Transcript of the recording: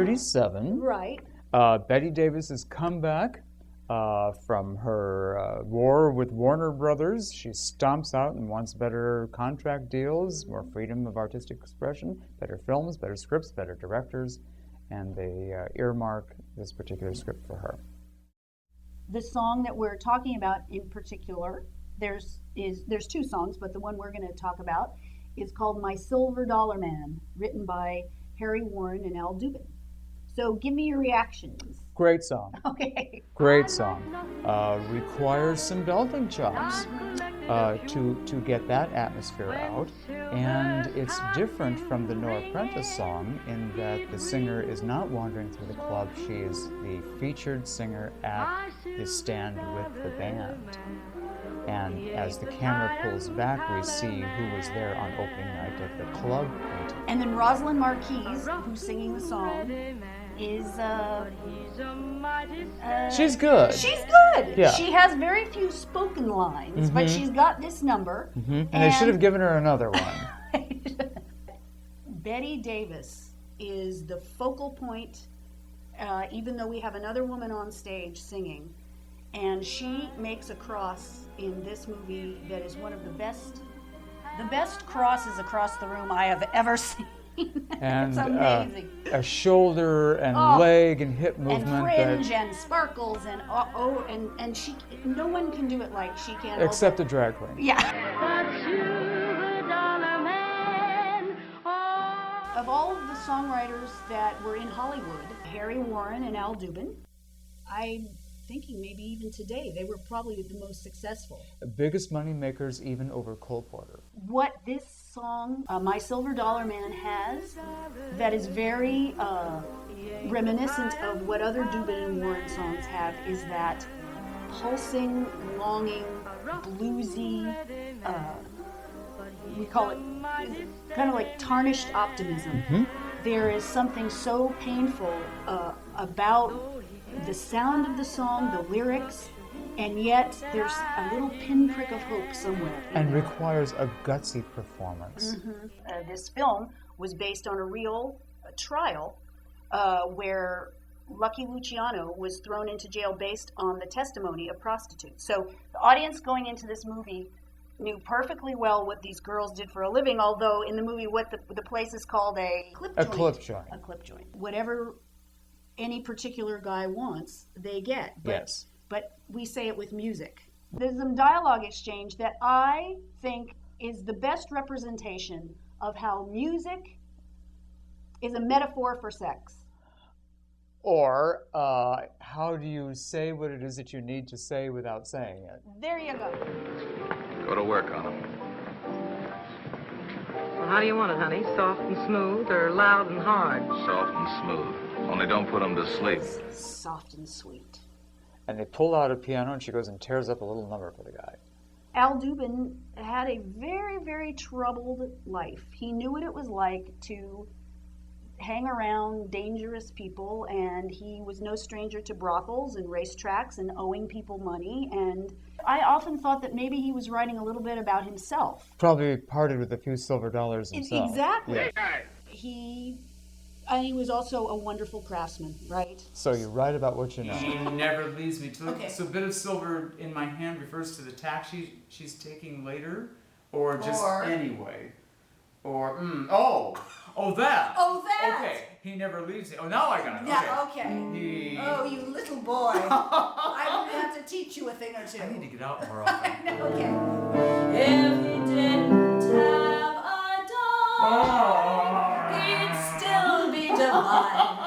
1937. Right. Bette Davis's comeback from her war with Warner Brothers. She stomps out and wants better contract deals, more freedom of artistic expression, better films, better scripts, better directors, and they earmark this particular script for her. The song that we're talking about in particular, there's two songs, but the one we're going to talk about is called My Silver Dollar Man, written by Harry Warren and Al Dubin. So give me your reactions. Great song. Okay. Great song. Requires some belting chops to get that atmosphere out. And it's different from the Nora Prentice song in that the singer is not wandering through the club. She is the featured singer at the stand with the band. And as the camera pulls back, we see who was there on opening night of the club. And then Rosalind Marquis, who's singing the song, is she's good. She's good. Yeah. She has very few spoken lines, but she's got this number. And they should have given her another one. Bette Davis is the focal point, even though we have another woman on stage singing. And she makes a cross in this movie that is one of the best crosses across the room I have ever seen. And it's amazing. A shoulder and leg and hip movement. And fringe and sparkles and and she, no one can do it like she can. Except a drag queen. Yeah. Of all of the songwriters that were in Hollywood, Harry Warren and Al Dubin, I'm thinking maybe even today they were probably the most successful. The biggest money makers even over Cole Porter. What this song, My Silver Dollar Man, has that is very reminiscent of what other Dubin and Warren songs have is that pulsing, longing, bluesy, we call it kind of like tarnished optimism. There is something so painful about the sound of the song, the lyrics, and yet there's a little pinprick of hope somewhere. And requires a gutsy performance. This film was based on a real trial where Lucky Luciano was thrown into jail based on the testimony of prostitutes. So the audience going into this movie knew perfectly well what these girls did for a living, although in the movie what the place is called a clip joint. A clip joint. Whatever any particular guy wants, they get. Yes. But we say it with music. There's some dialogue exchange that I think is the best representation of how music is a metaphor for sex. Or how do you say what it is that you need to say without saying it? There you go. Go to work on them. Well, how do you want it, honey? Soft and smooth or loud and hard? Soft and smooth. Only don't put them to sleep. Soft and sweet. And they pull out a piano and she goes and tears up a little number for the guy. Al Dubin had a very, very troubled life. He knew what it was like to hang around dangerous people, and he was no stranger to brothels and racetracks and owing people money. And I often thought that maybe he was writing a little bit about himself. Probably parted with a few silver dollars himself. Exactly. Yeah. He was also a wonderful craftsman, right? So you write about what you know. She never leaves me. Okay. So a bit of silver in my hand refers to the tack she's taking later, or just anyway, or that. Oh, that. Okay, he never leaves me. Oh, now I got it. Yeah. Okay. Oh, you little boy! I'm gonna have to teach you a thing or two. I need to get out more often. Okay. If he didn't have a dog, he'd still be divine.